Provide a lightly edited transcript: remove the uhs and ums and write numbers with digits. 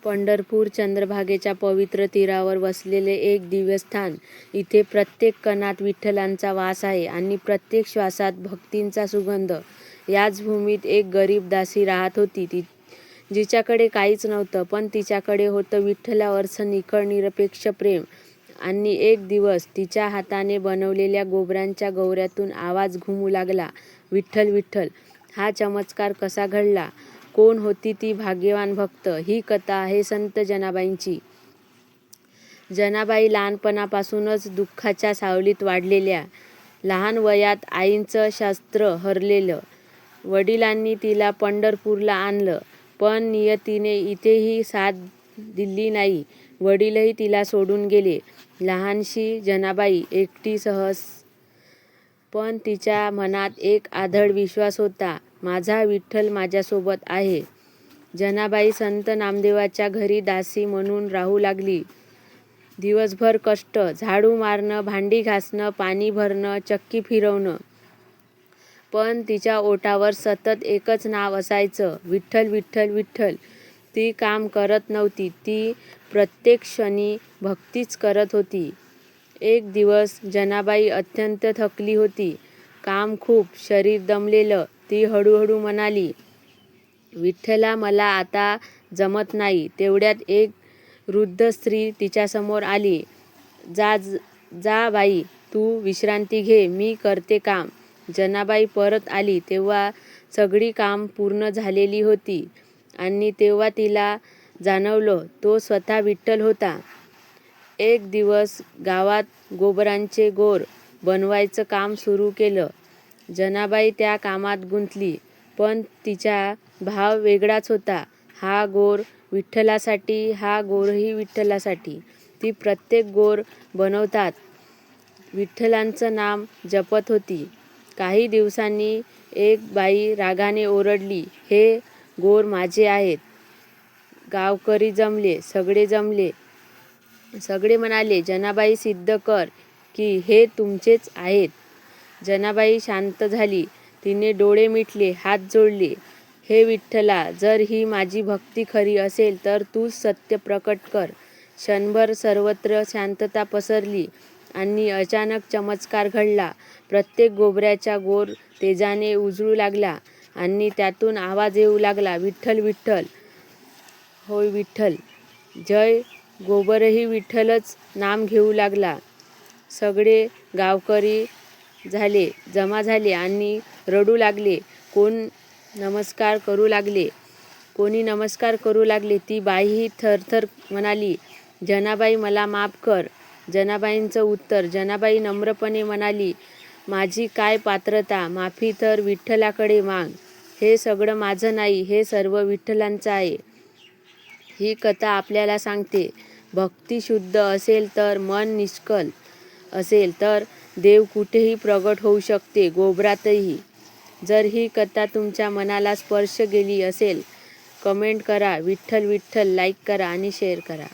पंढरपूर चंद्रभागेच्या पवित्र तीरावर वसलेले एक दिव्य स्थान. इथे प्रत्येक कणात विठ्ठलांचा वास आहे आणि प्रत्येक श्वासात भक्तींचा सुगंध. याच भूमीत एक गरीब दासी राहत होती, जिच्याकडे काहीच नव्हतं, पण तिच्याकडे होतं विठ्ठलावरचं निखळ निरपेक्ष प्रेम. आणि एक दिवस तिच्या हाताने बनवलेल्या गोबरांच्या गौऱ्यातून आवाज घुमू लागला, विठ्ठल विठ्ठल. हा चमत्कार कसा घडला? कोण होती ती भाग्यवान भक्त? ही कथा आहे संत जनाबाईंची. जनाबाई लहानपणापासूनच दुःखाच्या सावलीत वाढलेल्या. लहान वयात आईचं शास्त्र हरलेलं. वडिलांनी तिला पंढरपूरला आणलं, पण नियतीने इथेही साथ दिली नाही. वडीलही तिला सोडून गेले. लहानशी जनाबाई एकटी सहज, पण तिच्या मनात एक आढळ विश्वास होता, माझा विठ्ठल माझ्यासोबत आहे. जनाबाई संत नामदेवाच्या घरी दासी म्हणून राहू लागली. दिवसभर कष्ट, झाडू मारणं, भांडी घासणं, पाणी भरणं, चक्की फिरवणं, पण तिच्या ओठावर सतत एकच नाव असायचं, विठ्ठल विठ्ठल विठ्ठल. ती काम करत नव्हती, ती प्रत्येक क्षणी भक्तीच करत होती. एक दिवस जनाबाई अत्यंत थकली होती. काम खूप, शरीर दमलेलं. ती हळूहळू म्हणाली, विठ्ठला, मला आता जमत नाही. तेवढ्यात एक वृद्ध स्त्री तिच्यासमोर आली. जा जा बाई, तू विश्रांती घे, मी करते काम. जनाबाई परत आली तेव्हा सगळी काम पूर्ण झालेली होती आणि तेव्हा तिला जाणवलं, तो स्वतः विठ्ठल होता. एक दिवस गावात गोबरांचे गोर बनवायचं काम सुरू केलं. जनाबाई त्या कामात गुंतली, पण तिचा भाव वेगळाच होता. हा गोर विठ्ठलासाठी, हा गोरही विठ्ठलासाठी. ती प्रत्येक गोर बनवतात विठ्ठलांचं नाम जपत होती. काही दिवसांनी एक बाई रागाने ओरडली, हे गोर माझे आहेत. गावकरी जमले, सगळे जमले. सगळे म्हणाले, जनाबाई, सिद्ध कर की हे तुमचेच आहेत. जनाबाई शांत झाली. तिने डोळे मिटले, हात जोडले, हे विठ्ठला, जर ही माझी भक्ती खरी असेल तर तूच सत्य प्रकट कर. क्षणभर सर्वत्र शांतता पसरली आणि अचानक चमत्कार घडला. प्रत्येक गोबऱ्याचा गोर तेजाने उजळू लागला आणि त्यातून आवाज येऊ लागला, विठ्ठल विठ्ठल. होय विठ्ठल जय. गोबरही विठ्ठलच नाम घेऊ लागला. सगळे गावकरी जमा झाले आणि रडू लागले. कोणी नमस्कार करू लागले. ती बाईही थरथर म्हणाली, जनाबाई, मला माफ कर. जनाबाईंचं उत्तर. जनाबाई नम्रपणे म्हणाली, माझी काय पात्रता, माफी तर विठ्ठलाकडे माग. हे सगळं माझं नाही, हे सर्व विठ्ठलांचं आहे. ही कथा आपल्याला सांगते, भक्ती शुद्ध असेल तर, मन निष्कल असेल तर देव कुठेही प्रगट होऊ शकते, गोबरातही. जर ही कथा तुमच्या मनाला स्पर्श केली असेल, कमेंट करा, विठ्ठल विठ्ठल, लाईक करा आणि शेअर करा.